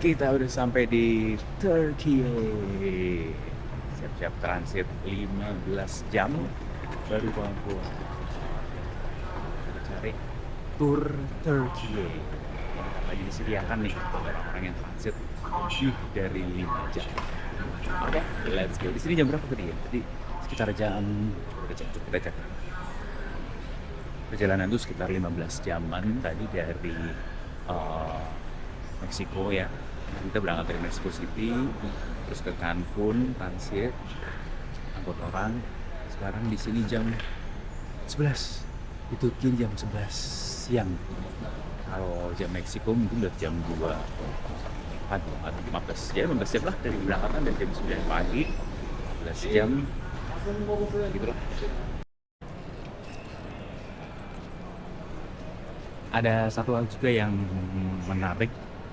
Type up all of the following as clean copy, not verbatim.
Kita udah sampai di Turki. Siap-siap transit 15 jam baru mampu cari tour Turki yang lagi disediakan nih untuk orang-orang yang transit lebih dari 5 jam. Oke, let's go. Di sini jam berapa tadi ya? Tadi sekitar jam kita cek. Perjalanan itu sekitar 15 jaman tadi dari uh, Meksiko ya. Kita berangkat dari Mexico City terus ke Cancun transit angkut orang. Sekarang di sini jam 11, di Turki jam 11 siang. Kalau jam Meksiko mungkin udah jam 2 atau 15, ya 15 jam lah dari berangkatan, dari jam 9 pagi 15 jam gitu lah. Ada satu hal juga yang menarik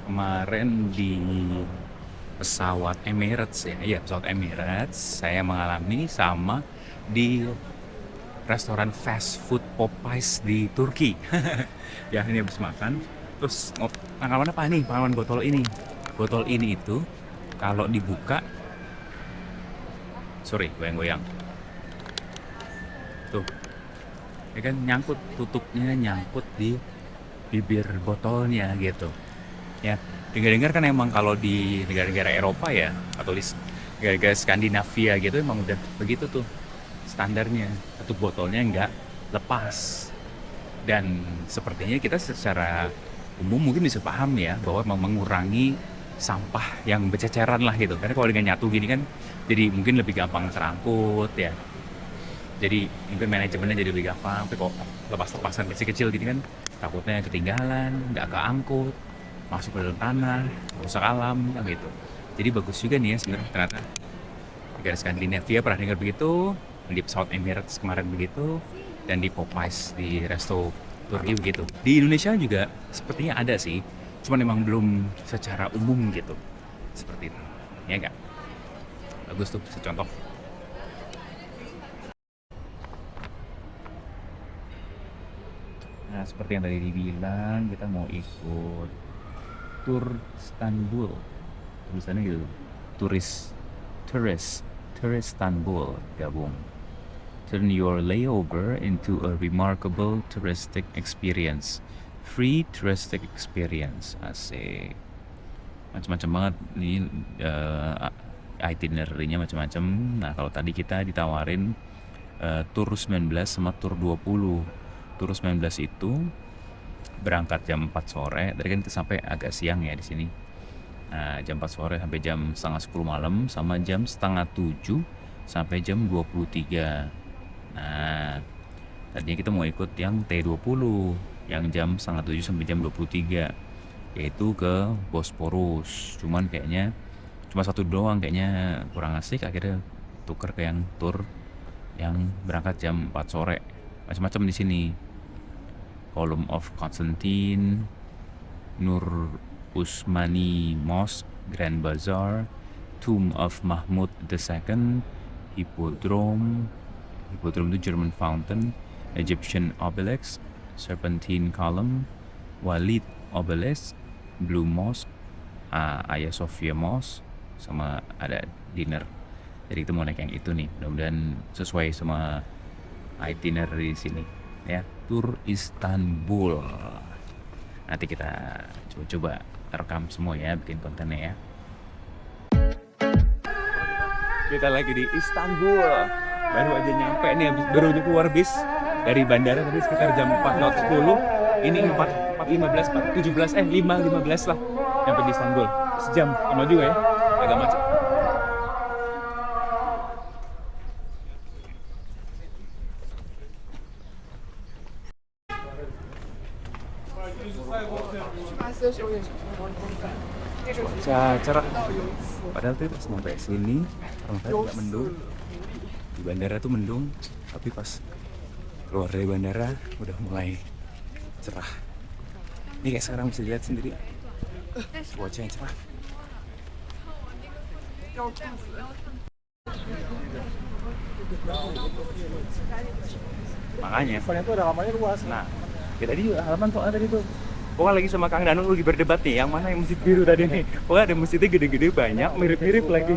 kemarin di pesawat Emirates ya, iya pesawat Emirates saya mengalami sama di restoran fast food Popeyes di Turki. Ya ini habis makan, terus pengalaman apa nih? Pengalaman botol ini. Botol ini itu kalau dibuka, sorry goyang-goyang. Tuh, ya kan nyangkut, tutupnya nyangkut di bibir botolnya gitu. Ya, dengar-dengar kan emang kalau di negara-negara Eropa ya, atau di negara-negara Skandinavia gitu emang udah begitu tuh standarnya, tutup botolnya nggak lepas. Dan sepertinya kita secara umum mungkin bisa paham ya bahwa emang mengurangi sampah yang berceceran lah gitu. Karena kalau dengan nyatu gini kan jadi mungkin lebih gampang terangkut ya. Jadi mungkin manajemennya jadi lebih gampang. Tapi kok lepas-lepasan kecil-kecil gini kan takutnya ketinggalan, nggak keangkut, masuk ke dalam tanah, rusak alam kan gitu. Jadi bagus juga nih ya sebenarnya ternyata negara Skandinavia pernah dengar begitu, di pesawat Emirates kemarin begitu, dan di Popeyes di resto Turki begitu. Di Indonesia juga sepertinya ada sih, cuman memang belum secara umum gitu. Seperti itu. Ya enggak? Bagus tuh secontoh. Nah, seperti yang tadi dibilang, kita mau ikut tur Istanbul. Tulisannya gitu. Turis, tourist, tourist Istanbul gabung. Turn your layover into a remarkable touristic experience. Free touristic experience. Asik. Macam-macam banget nih itinerary-nya macam-macam. Nah, kalau tadi kita ditawarin tur 19 sama tur 20. Tur 19 itu berangkat jam 4 sore. Tadi kan kita sampai agak siang ya di sini. Nah, jam 4 sore sampai jam setengah 10 malam, sama jam setengah 7 sampai jam 23. Nah, tadinya kita mau ikut yang T20 yang jam setengah 7 sampai jam 23, yaitu ke Bosporus. Cuman kayaknya cuma satu doang, kayaknya kurang asik, akhirnya tuker ke yang tur yang berangkat jam 4 sore. Macam-macam di sini. Column of Constantine, Nur Usmani Mosque, Grand Bazaar, Tomb of Mahmud II, Hippodrome itu German Fountain, Egyptian Obelisk, Serpentine Column, Walid Obelisk, Blue Mosque, Hagia Sophia Mosque, sama ada dinner. Jadi kita mau naik yang itu nih, mudah-mudahan sesuai sama itinerary di sini ya. Tur Istanbul. Nanti kita coba rekam semua ya, bikin kontennya ya. Kita lagi di Istanbul. Baru aja nyampe nih, baru aja keluar bis dari bandara tadi sekitar jam 4.10. Ini 4.15, 4.17, 5.15 lah nyampe di Istanbul. Sejam, lama juga ya, agak macet. Cuaca cerah. Padahal tuh pas sampai sini, orang tadi nggak mendung. Di bandara tuh mendung, tapi pas keluar dari bandara udah mulai cerah. Ini kayak sekarang bisa dilihat sendiri, cuaca yang cerah. Makanya. Soalnya tuh ada halamannya luas. Nah, ya tadi juga halaman tuh ada tadi tuh. Pokoknya lagi sama Kang Danu lagi berdebat nih, yang mana yang masjid biru tadi nih. Pokoknya ada masjidnya gede-gede banyak, mirip-mirip lagi.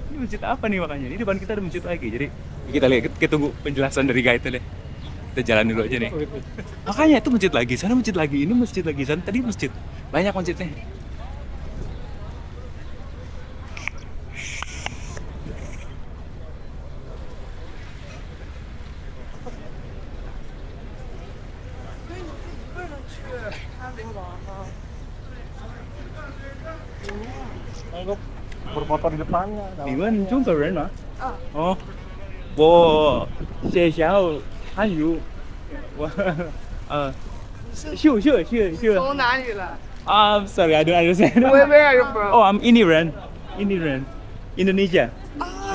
Ini masjid apa nih makanya? Ini depan kita ada masjid lagi. Jadi kita lihat, kita tunggu penjelasan dari guide deh. Kita jalan dulu aja nih. Makanya itu masjid lagi, sana masjid lagi, ini masjid lagi, sana tadi masjid. Banyak masjidnya. Bermotor di depannya. 你问中国人吗？哦，我学校汉语，我秀从哪里来sorry, I don't understand. Where are you from? Oh, I'm Indian, Indonesia.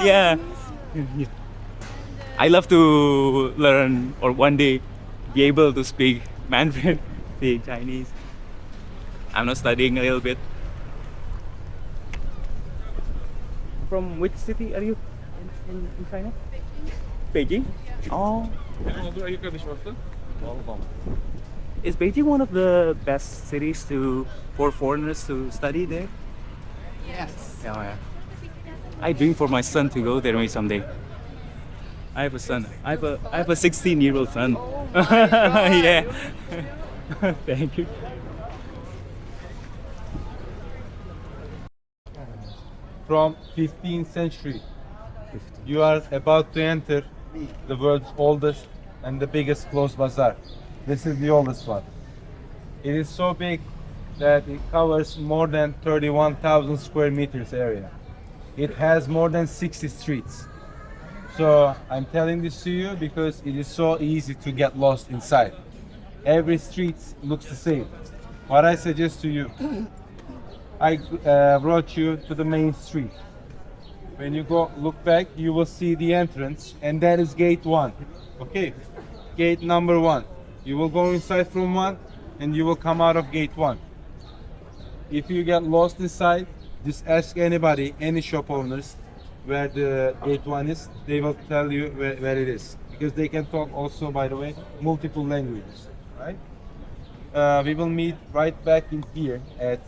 Yeah. I love to learn or one day be able to speak Mandarin, speak Chinese. I'm not studying a little bit. From which city are you in China? Beijing. Oh. Is Beijing one of the best cities for foreigners to study there? Yes. Yeah, yeah. I dream for my son to go there maybe someday. I have a son. I have a 16-year-old son. Oh my God. Yeah. Thank you. From 15th century. You are about to enter the world's oldest and the biggest closed bazaar. This is the oldest one. It is so big that it covers more than 31,000 square meters area. It has more than 60 streets. So I'm telling this to you because it is so easy to get lost inside. Every street looks the same. What I suggest to you, I brought you to the main street. When you go look back, you will see the entrance, and that is gate 1. Okay, gate number 1. You will go inside from 1, and you will come out of gate 1. If you get lost inside, just ask anybody, any shop owners, where the gate 1 is. They will tell you where it is, because they can talk also, by the way, multiple languages. Right? We will meet right back in here at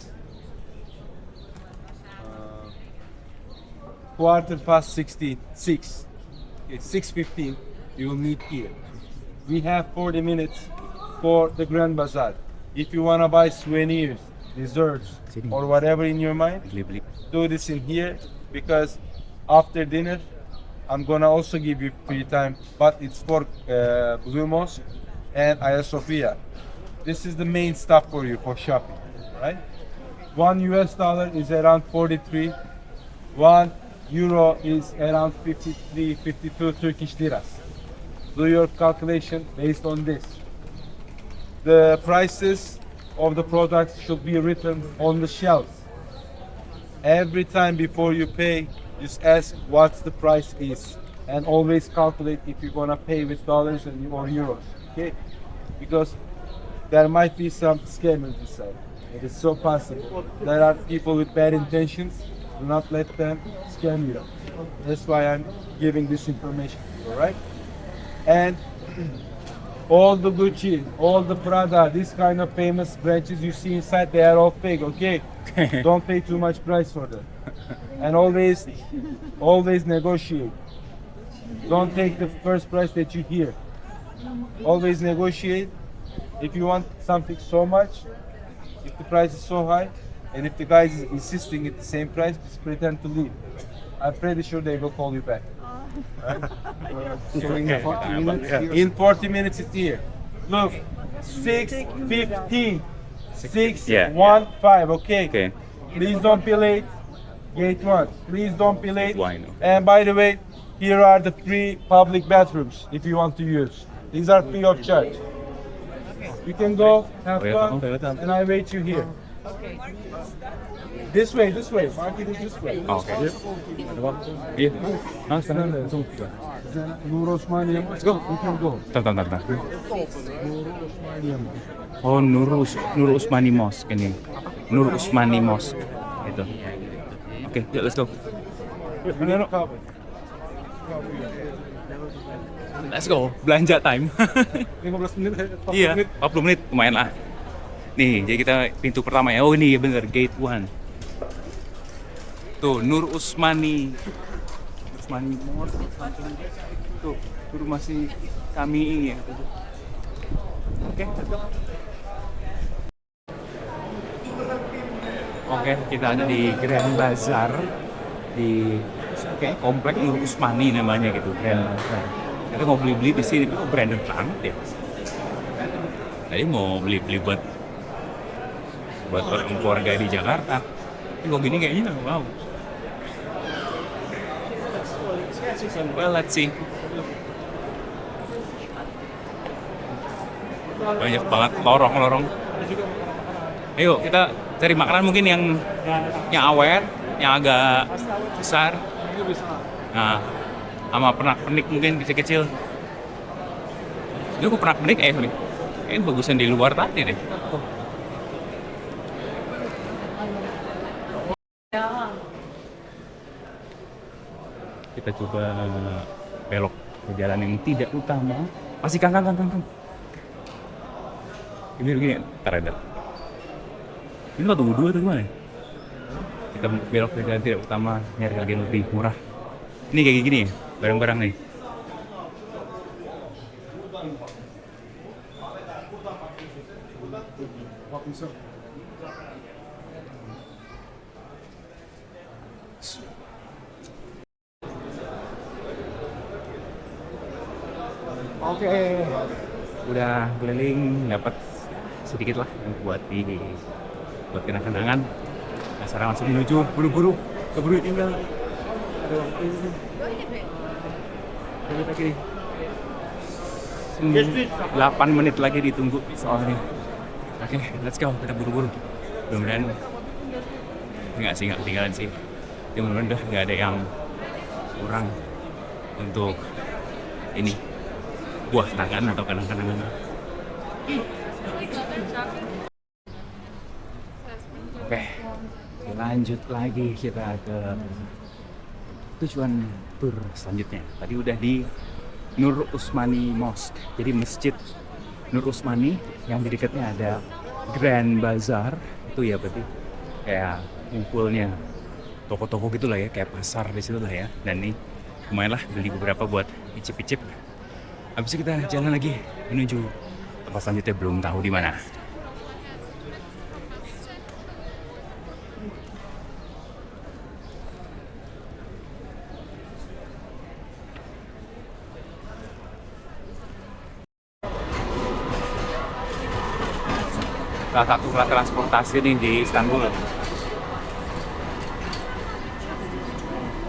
6:15. Okay, 6:15. We will meet here. We have 40 minutes for the Grand Bazaar. If you want to buy souvenirs, desserts, or whatever in your mind, do this in here, because after dinner I'm gonna also give you free time, but it's for Blue Mosque and Hagia Sophia. This is the main stuff for you for shopping, right? $1 is around 43. €1 is around 53, 52 Turkish liras. Do your calculation based on this. The prices of the products should be written on the shelves. Every time before you pay, just ask what the price is, and always calculate if you're gonna pay with dollars or euros. Okay? Because there might be some scammers inside. It is so possible. There are people with bad intentions. Do not let them scam you. That's why I'm giving this information. All right? And all the Gucci, all the Prada, this kind of famous branches you see inside, they are all fake. Okay? Don't pay too much price for them. And always negotiate. Don't take the first price that you hear. Always negotiate. If you want something so much, if the price is so high, and if the guy is insisting at the same price, just pretend to leave. I'm pretty sure they will call you back. Right? So in 40 minutes, In 40 minutes it's here. Look, 6:15. 6:15. Okay. Okay. Please don't be late. Gate 1. Please don't be late. Why not? And by the way, here are the free public bathrooms if you want to use. These are free of charge. You can go, have fun, and I wait you here. This way. Market is this way. Okay. Iya. Ah, sana. Nur Osmaniye. Let's go. You can go. Bentar. Oh, Nur Usmani Mosque ini. Nur Usmani Mosque. Itu. Oke, yuk let's go. Let's go, belanja time. 15 menit, 40 Iya, menit. 40 menit lumayan lah. Nih, jadi kita pintu pertama ya. Oh ini bener, gate 1. Tuh, Nur Usmani. Usmani Mall. Tuh, rumah si kami ya. Oke, let's go. Oke, kita ada di Grand Bazaar di komplek Nur Usmani namanya gitu, Grand Bazaar. Kita mau beli-beli di sini, kok branded banget ya. Tadi mau beli-beli buat orang keluarga di Jakarta. Tapi kok gini kayaknya nggak mau. Well, let's see. Banyak banget lorong-lorong. Ayo kita cari makanan mungkin yang awet, yang agak besar. Nah, sama pernak-pernik mungkin kecil-kecil. Ini aku pernak-pernik sorry. Kayaknya bagusan di luar tadi deh. Kita coba belok ke jalan yang tidak utama. Masih kang. Ini begini, ntar ada. Ini nggak tunggu dua atau gimana? Kita belok ke jalan tidak utama, nyari harga yang lebih murah. Ini kayak gini ya, barang-barang nih. Oke, udah keliling, dapat sedikit lah yang buat kenang-kenangan. Nah, sekarang langsung menuju buru-buru, keburu tinggal. Ada waktu ini. Tunggu lagi nih. 8 menit lagi ditunggu soalnya. Oke, let's go, kita buru-buru. Mudah-mudahan nggak ketinggalan sih. Mudah-mudahan udah nggak ada yang kurang untuk ini buah tangan atau kenang-kenangan. Oke, lanjut lagi kita ke tujuan tur selanjutnya. Tadi udah di Nur Usmani Mosque, jadi masjid Nur Usmani yang di dekatnya ada Grand Bazaar. Itu ya berarti kayak kumpulnya toko-toko gitulah ya, kayak pasar di situ lah ya. Dan nih lumayan lah beli beberapa buat icip-icip. Habis itu kita jalan lagi menuju tempat selanjutnya, belum tahu di mana. Salah satu alat transportasi nih di Istanbul.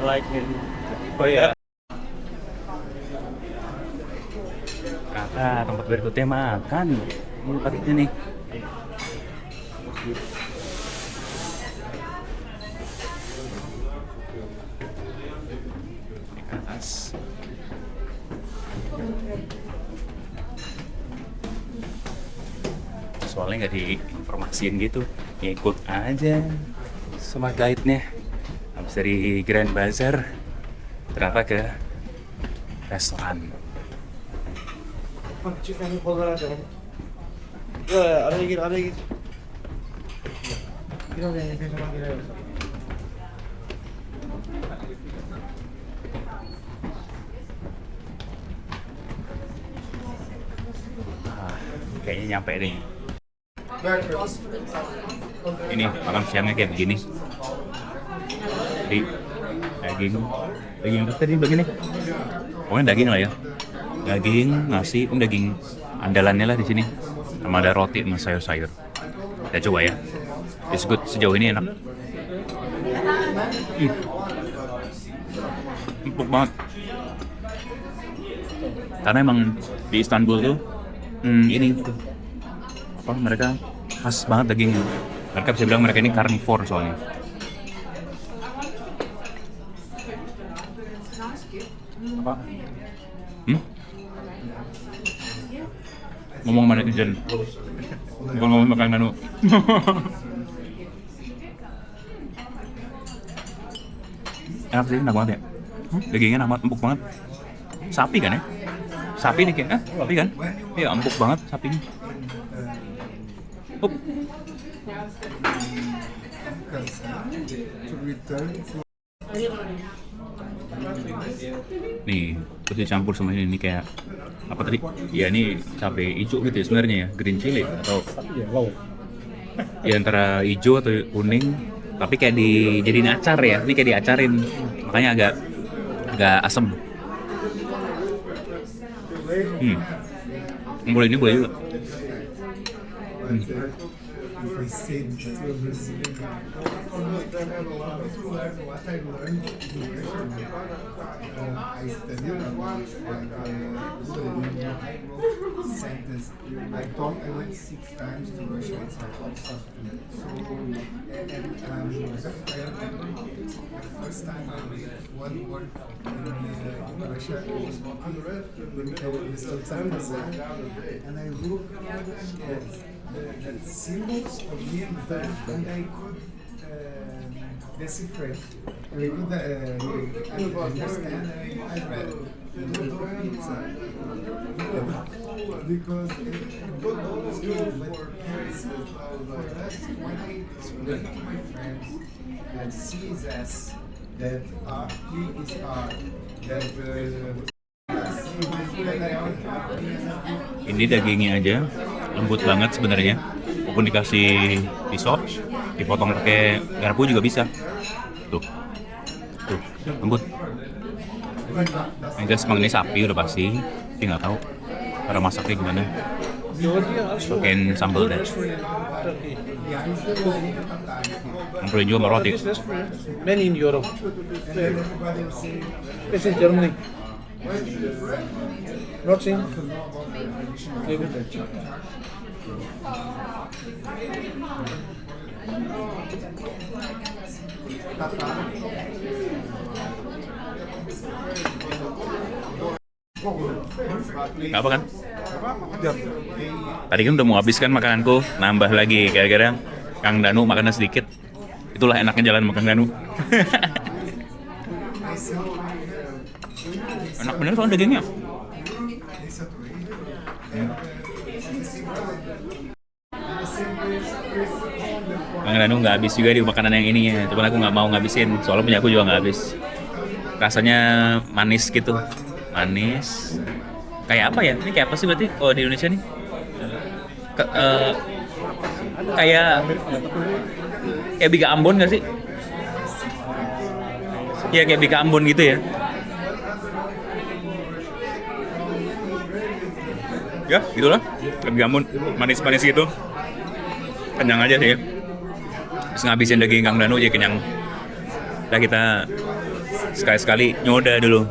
Like it. Oh ya. Ternyata tempat berikutnya makan. Ini tempatnya nih. Di atas. Soalnya nggak diinformasiin gitu, ngikut aja sama guide-nya. Habis dari Grand Bazaar ternyata ke restoran. Kayaknya nyampe deh. Ini makan siangnya kayak begini. Jadi daging apa tadi begini? Pokoknya daging lah ya. Daging, nasi, ini daging andalannya lah di sini. Sama ada roti sama sayur-sayur. Kita coba ya. It's good, sejauh ini enak. Empuk banget. Karena emang di Istanbul tuh ini apa, mereka khas banget dagingnya. Mereka bisa bilang mereka ini karnivor soalnya. Apa? Ngomong mana Jen? Bukan ngomong makan nanu. Enak sih, enak banget ya. Dagingnya enak banget, empuk banget. Sapi kan ya? Sapi nih kayaknya, sapi kan? Iya, empuk banget sapinya. Up. to return to Nih, terus dicampur sama ini kayak apa tadi? Ya ini cabai hijau gitu ya sebenarnya ya, green chili atau ya antara hijau atau kuning, tapi kayak dijadiin acar ya. Ini kayak diacarin, makanya agak asem. Boleh ini boleh juga. if I said to a Brazilian, what I learned in Russia, I studied sentence. I went 6 times to Russia. It's a hot subject. So, the first time I read one word in Russia, I was walking with Mr. Tsarkazan, and I looked at the symbols of me and that, and I could decipher. I could understand. I read Dodo pizza because Dodo was good, but for us, when I explain to my friends that C is S, that P is R, that Ini dagingnya aja lembut banget sebenarnya. Walaupun dikasih pisau, dipotong pakai garpu juga bisa. Tuh, lembut. Yang jelas emang ini sapi udah pasti, tapi nggak tahu cara masaknya gimana. Pakein sambal deh. Ambilin juga sama roti. Many in Europe. This is Germany. Roxin. Gak apa kan? Tadi kan udah mau habis kan makananku, nambah lagi gara-gara Kang Danu makannya sedikit. Itulah enaknya jalan sama Kang Danu. Enak bener soal dagingnya. Kang Danu nggak habis juga di makanan yang ini ya. Cuman aku nggak mau ngabisin, soalnya punya aku juga nggak habis. Rasanya manis gitu, manis. Kayak apa ya? Ini kayak apa sih berarti kalau di Indonesia nih? Kayak Bika Ambon nggak sih? Ya kayak Bika Ambon gitu ya. Ya, gitulah. Bika Ambon, manis-manis gitu. Kenyang aja sih. Terus ngabisin daging Kang Danu aja kenyang. Nah kita sekali-sekali nyoda dulu.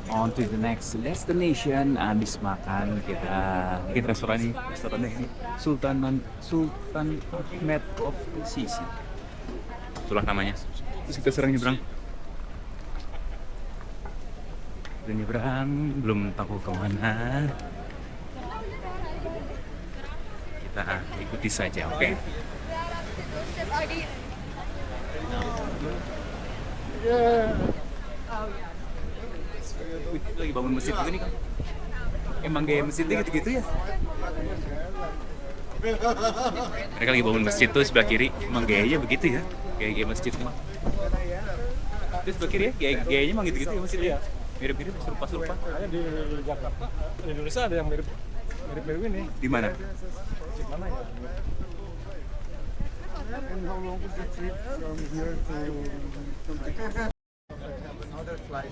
On to the next destination. Habis makan kita restorannya ini Sultan Ahmed of Sisi. Itulah namanya. Terus kita serang nyebrang. Udah nyebrang, belum tahu kemana. Kita ikuti saja, oke? Wih, lagi bangun masjid juga nih, Kang. Emang gaya masjidnya gitu-gitu ya? Mereka lagi bangun masjid tuh sebelah kiri. Emang gayanya begitu ya? Gaya masjidnya. Terus sebelah kiri ya? Gayanya emang gitu-gitu ya masjidnya? Mirip-mirip, serupa-serupa. Ada di Jakarta, di Indonesia ada yang mirip ini. Di mana? Mana ya? And how long is the trip from here to another flight?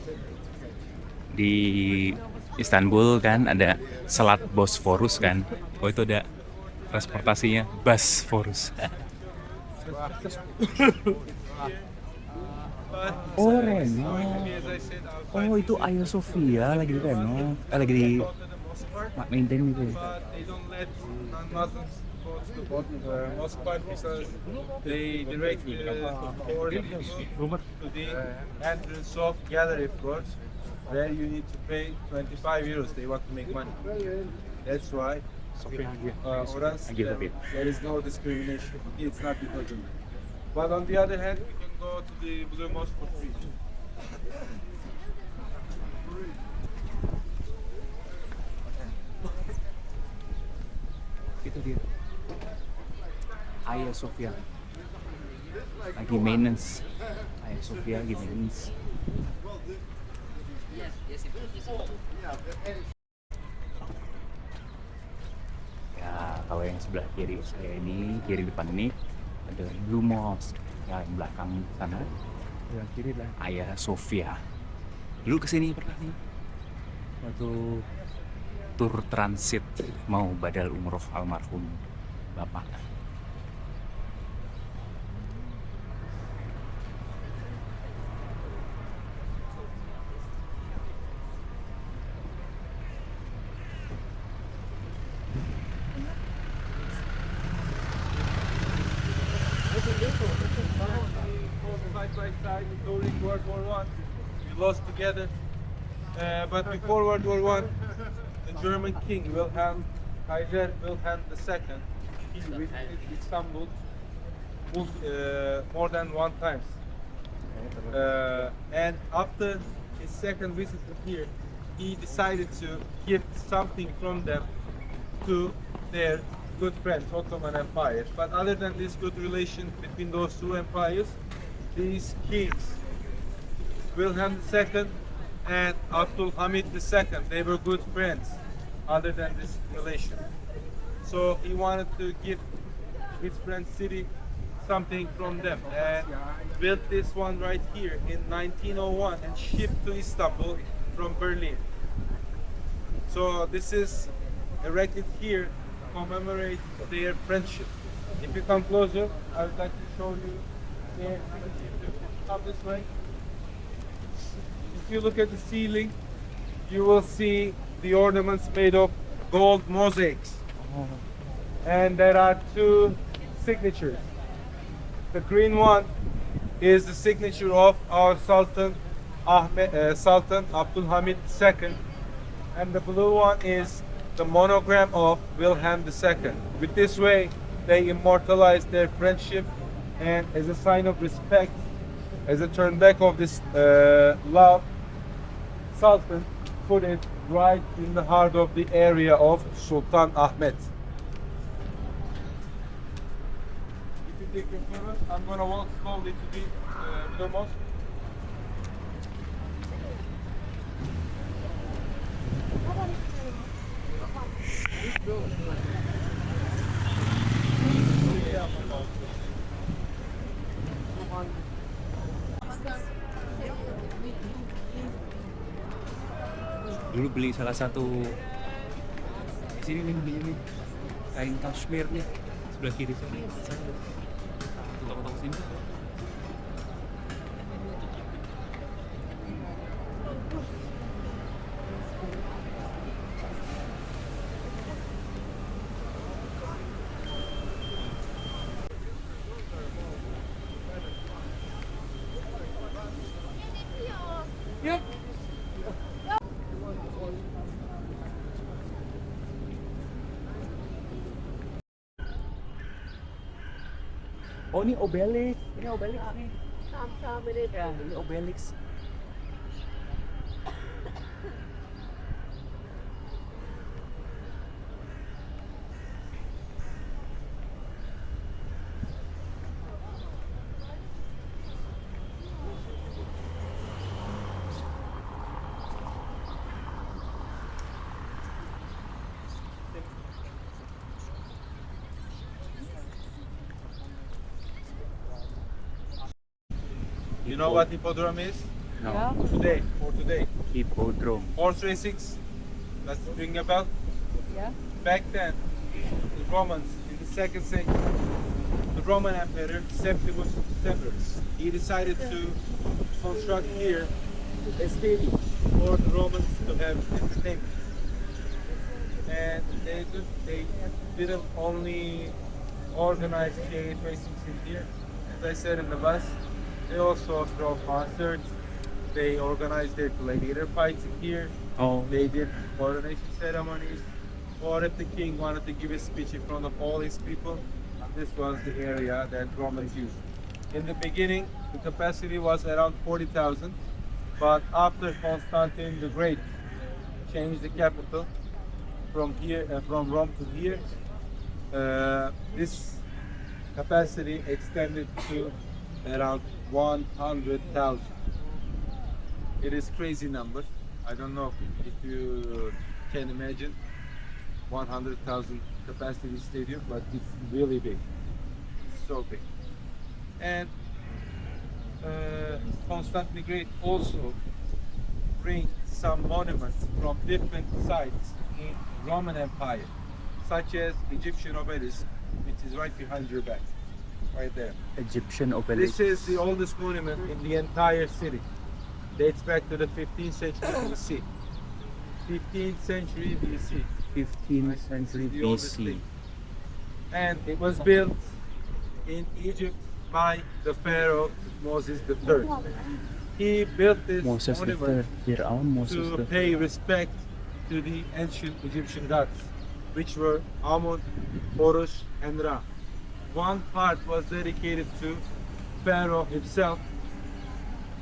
Di Istanbul kan ada Selat Bosforus kan. Oh itu ada transportasinya Bosforus. Oh Reno. Oh itu Hagia Sophia lagi di Reno. Lagi di maintain gitu. Most part because they direct to the entrance of gallery floors where you need to pay 25 euros. They want to make money. That's why. Or else there is no discrimination. It's not because of that. But on the other hand, we can go to the Blue Mosque for free. Itu dia. Hagia Sophia. Lagi maintenance. Hagia Sophia lagi maintenance. Ya, kalau yang sebelah kiri saya ini, kiri depan ini ada Blue Mosque. Ya, yang belakang sana, yang kiri lah Hagia Sophia. Dulu kesini pernah nih, waktu tur transit mau badal umroh almarhum bapak. Side by side during World War One, we lost together. But before World War One, the German king Wilhelm Kaiser Wilhelm II, he visited Istanbul more than one time. And after his second visit here, he decided to give something from them to their good friends, Ottoman Empire. But other than this good relation between those two empires, these kings, Wilhelm II and Abdülhamid II, they were good friends other than this relation. So he wanted to give his friend city something from them and built this one right here in 1901 and shipped to Istanbul from Berlin. So this is erected here to commemorate their friendship. If you come closer, I would like to show you their signature. Come this way. If you look at the ceiling, you will see the ornaments made of gold mosaics. And there are two signatures. The green one is the signature of our Sultan Sultan Abdülhamid II, and the blue one is the monogram of Wilhelm II. With this way, they immortalize their friendship, and as a sign of respect, as a turn back of this love, Sultan put it right in the heart of the area of Sultan Ahmet. If you take your photos, I'm gonna walk slowly to the mosque. Dulu beli salah satu di sini nih, beli ini kain kashmir nih sebelah kiri sana. Toko-toko sini. Oh, ini Obelix. Ini Obelix nih. Sama-sama ini. Ya, ini Obelix. You know what hippodrome is? Yeah. For today. Hippodrome. Horse racings. Does it ring a bell? Yeah. Back then, the Romans in the second century, the Roman Emperor Septimus Severus, he decided to construct here a stadium for the Romans to have entertainment. And they didn't only organize chariot racings in here, as I said in the bus. They also throw concerts. They organized their gladiator fights here. Oh, They did coronation ceremonies. Or if the king wanted to give a speech in front of all his people, this was the area that Romans used. In the beginning, the capacity was around 40,000, but after Constantine the Great changed the capital from here, from Rome to here, this capacity extended to around 100,000. It is crazy number. I don't know if you can imagine 100,000 capacity stadium, but it's really big. It's so big. And Constantine the Great also bring some monuments from different sites in Roman Empire, such as Egyptian obelisk, which is right behind your back, right there. Egyptian obelisk. This is the oldest monument in the entire city. Dates back to the 15th century BC. 15th century BC. 15th century The oldest BC. thing. And it was built in Egypt by the pharaoh Moses III. He built this Moses the monument third. Firaun Moses to the pay respect to the ancient Egyptian gods, which were Amun, Horus, and Ra. One part was dedicated to Pharaoh himself,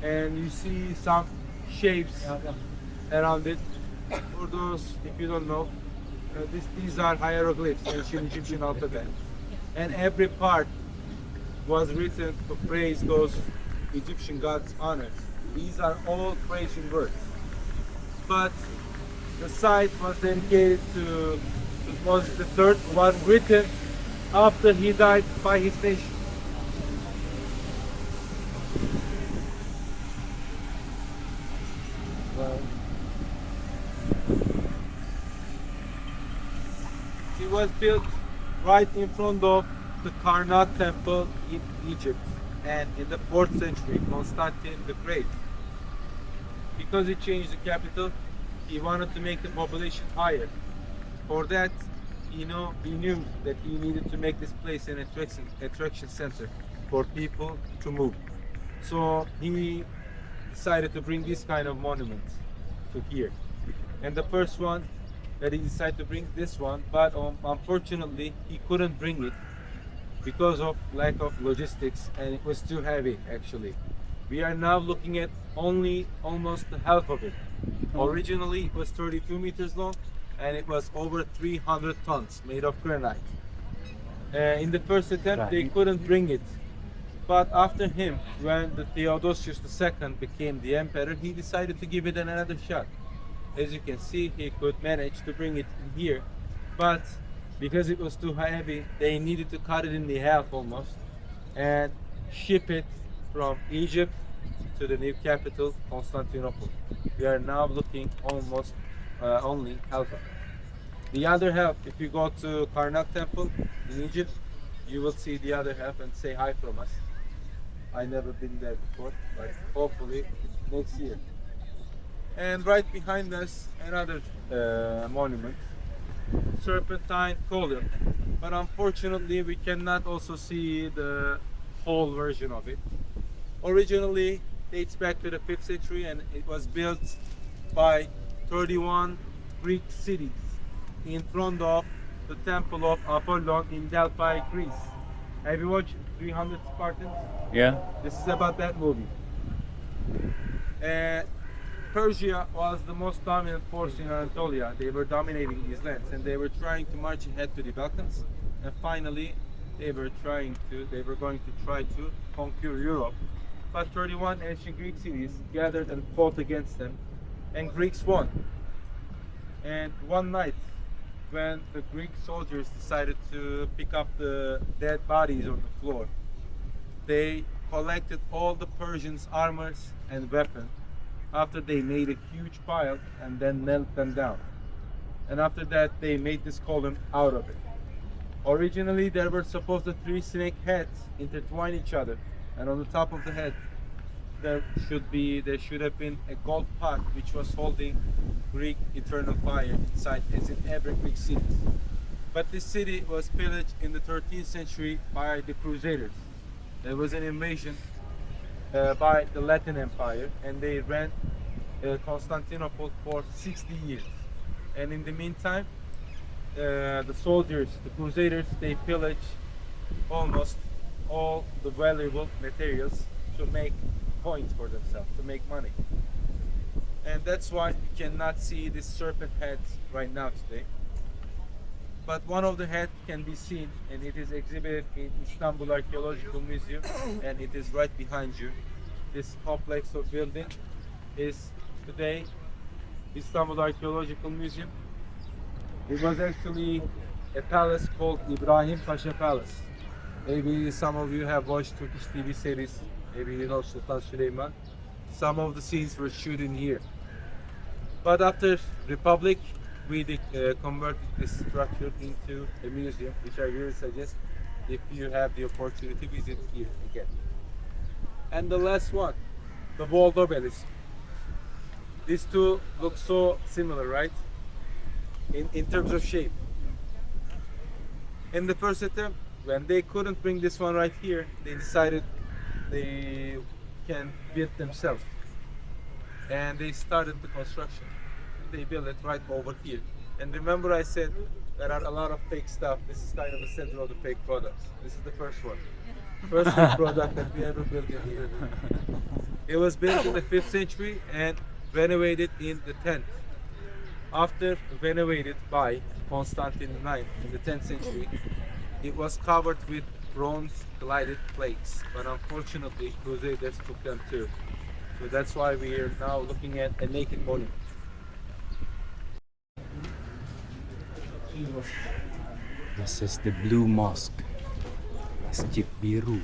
and you see some shapes around it. For those, if you don't know, these are hieroglyphs, ancient Egyptian alphabet, and every part was written to praise those Egyptian gods' honors. These are all praising words. But the site was dedicated to Moses III, was written after he died by his nation. It was built right in front of the Karnak temple in Egypt, and in the 4th century, Constantine the Great, because he changed the capital, he wanted to make the population higher. For that, he knew that he needed to make this place an attraction center for people to move. So he decided to bring this kind of monument to here. And the first one that he decided to bring this one, but unfortunately he couldn't bring it because of lack of logistics, and it was too heavy actually. We are now looking at only almost the half of it. Originally it was 32 meters long and it was over 300 tons made of granite. In the first attempt they couldn't bring it, but after him, when the Theodosius II became the emperor, he decided to give it another shot. As you can see, he could manage to bring it in here, but because it was too heavy, they needed to cut it in the half almost and ship it from Egypt to the new capital, Constantinople. We are now looking almost only half of it. The other half, if you go to Karnak temple in Egypt, you will see the other half and say hi from us. I never been there before, but hopefully next year. And right behind us, another monument, Serpentine Column. But unfortunately, we cannot also see the whole version of it. Originally, dates back to the 5th century, and it was built by 31 Greek cities in front of the temple of Apollon in Delphi, Greece. Have you watched 300 Spartans? Yeah. This is about that movie. Persia was the most dominant force in Anatolia. They were dominating these lands, and they were trying to march ahead to the Balkans. And finally, they were going to try to conquer Europe. But 31 ancient Greek cities gathered and fought against them, and Greeks won. And one night, when the Greek soldiers decided to pick up the dead bodies on the floor, they collected all the Persians' armors and weapons. After they made a huge pile and then knelt them down. And after that, they made this column out of it. Originally, there were supposed to 3 snake heads intertwine each other, and on the top of the head, there should have been a gold pot which was holding Greek eternal fire inside, as in every Greek city. But this city was pillaged in the 13th century by the Crusaders. There was an invasion by the Latin Empire, and they ran Constantinople for 60 years. And in the meantime, the soldiers, the Crusaders, they pillaged almost all the valuable materials to make coins for themselves, to make money. And that's why you cannot see this serpent head right now today. But one of the heads can be seen, and it is exhibited in Istanbul Archaeological Museum, and it is right behind you. This complex of building is today Istanbul Archaeological Museum. It was actually a palace called Ibrahim Pasha Palace. Maybe some of you have watched Turkish TV series. Maybe you know Sultan Süleyman. Some of the scenes were shot in here. But after Republic, we converted this structure into a museum, which I really suggest if you have the opportunity to visit here again. And the last one, the walled obelisk. These two look so similar, right? In terms of shape. In the first attempt, when they couldn't bring this one right here, they decided they can build themselves. And they started the construction. They built it right over here. And remember I said there are a lot of fake stuff. This is kind of the center of the fake products. This is the first one. First fake product that we ever built in here. It was built in the 5th century and renovated in the 10th. After renovated by Constantine IX in the 10th century, it was covered with bronze gilded plates. But unfortunately, Crusaders took them too. So that's why we are now looking at a naked monument. This is the Blue Mosque, Masjid Biru.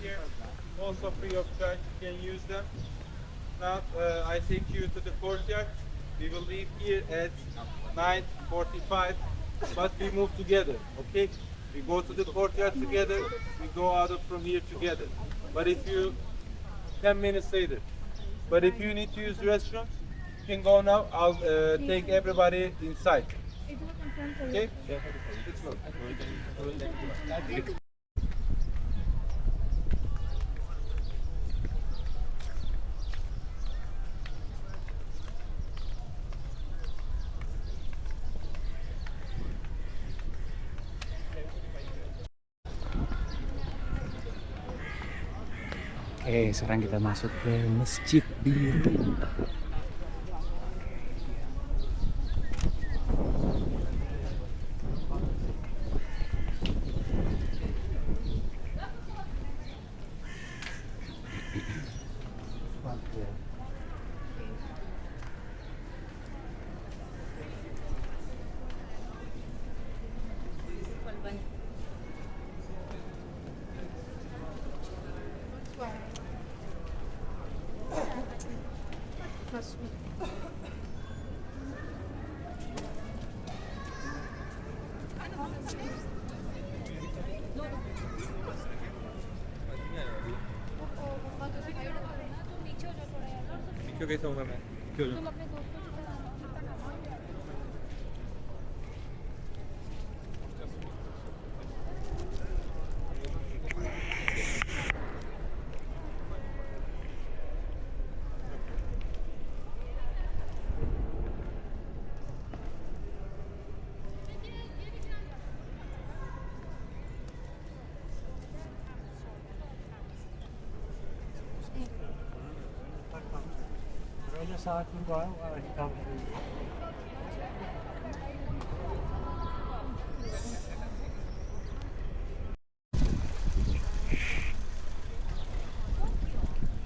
Here, also free of charge, you can use them. Now I take you to the courtyard. We will leave here at 9:45, but we move together, okay? We go to the courtyard together, we go out from here together. But if you, 10 minutes later, but if you need to use the restroom, you can go now. I'll take everybody inside. Okay? Let's go. Oke, sekarang kita masuk ke Masjid Biru. 이쪽에서 오면 교정.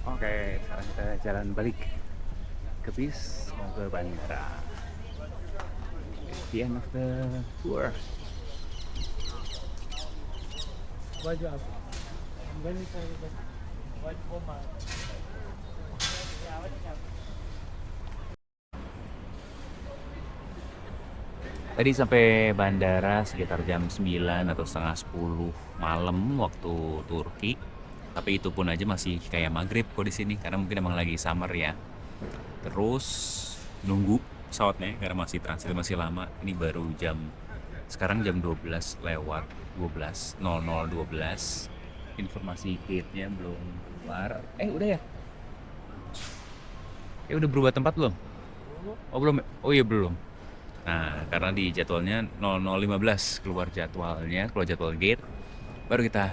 Oke, sekarang kita jalan balik ke bis mau ke bandara. The end of the tour. Tadi sampai bandara sekitar jam 9 atau setengah 10 malam waktu Turki. Tapi itu pun aja masih kayak maghrib kok di sini karena mungkin emang lagi summer ya. Terus nunggu pesawatnya karena masih transit masih lama. Ini baru jam Sekarang jam 12 lewat 12, 00.12. Informasi gate-nya belum keluar. Udah ya? Udah berubah tempat belum? Oh belum. Oh iya belum. Nah, karena di jadwalnya 00.15 keluar jadwal gate, baru kita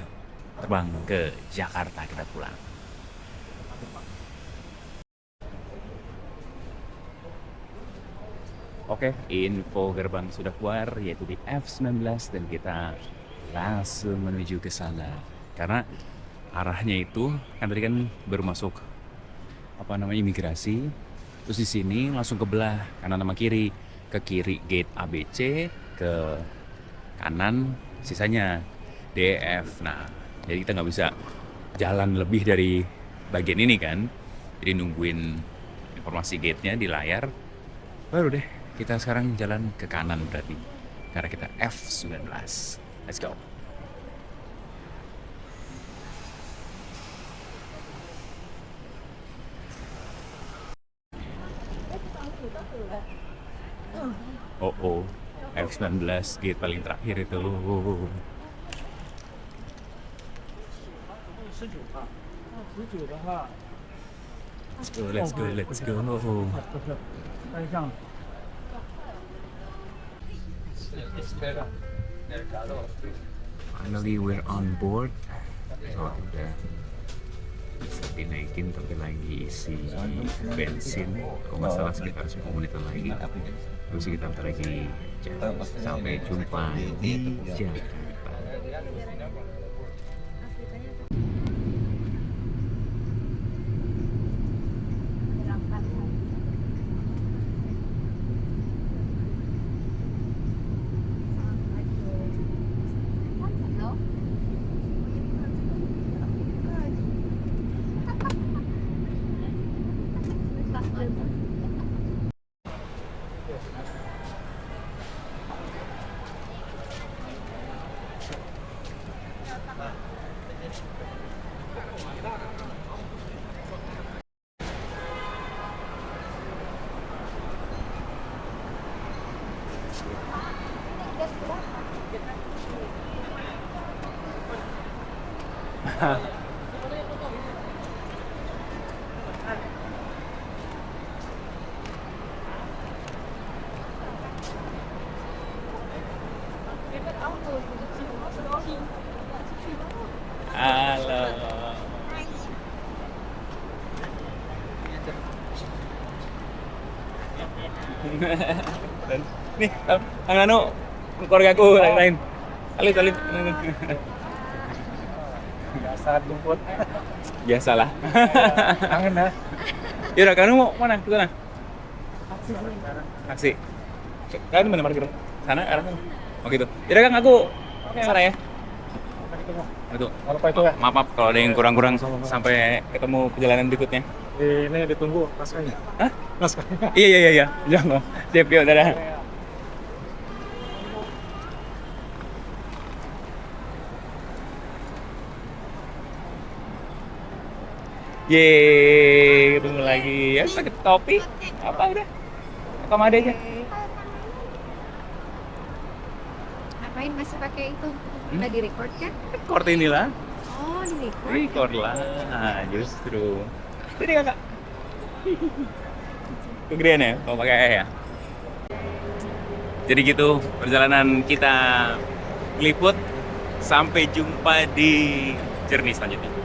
terbang ke Jakarta, kita pulang. Oke, info gerbang sudah keluar, yaitu di F19, dan kita langsung menuju ke sana. Karena arahnya itu kan tadi kan baru masuk imigrasi, terus di sini langsung ke belah kanan sama kiri. Ke kiri gate ABC, ke kanan sisanya DF. Nah, jadi kita nggak bisa jalan lebih dari bagian ini kan. Jadi nungguin informasi gate-nya di layar, baru deh kita sekarang jalan ke kanan berarti. Karena kita F19. Let's go. Oh, F19 gate paling terakhir itu. Let's go. Finally we're on board. So udah bisa dinaikin, tapi lagi isi bensin. Kalau nggak salah sekitar 10 menit lagi. Terus kita bentar lagi sampai jumpa di Jakarta. Halo. Nih, anu keluargaku lain. Alit. Biasa jemput. Biasalah. Kangen ya. Yaudah, kamu mau mana? Ke sana? Aksi. Kalian mana parkir? Sana, arah sana. Oh gitu. Yaudah Kang, aku sana ya. Itu. Apa itu ya? Maaf kalau ada yang kurang-kurang sampai ketemu perjalanan berikutnya. Ini ditunggu naskahnya. Hah? Naskahnya. Iya. Jangan. Siap, yuk, dadah. Yeay, ketemu lagi. Ya, pakai topi. Apa udah? Rekam ada aja. Ngapain masih pakai itu? Nggak di-record kan? Record inilah. Oh, di-record. Record lah. Justru. Jadi kakak. Kegedean ya kalau pakai ya. Jadi gitu perjalanan kita meliput. Sampai jumpa di journey selanjutnya.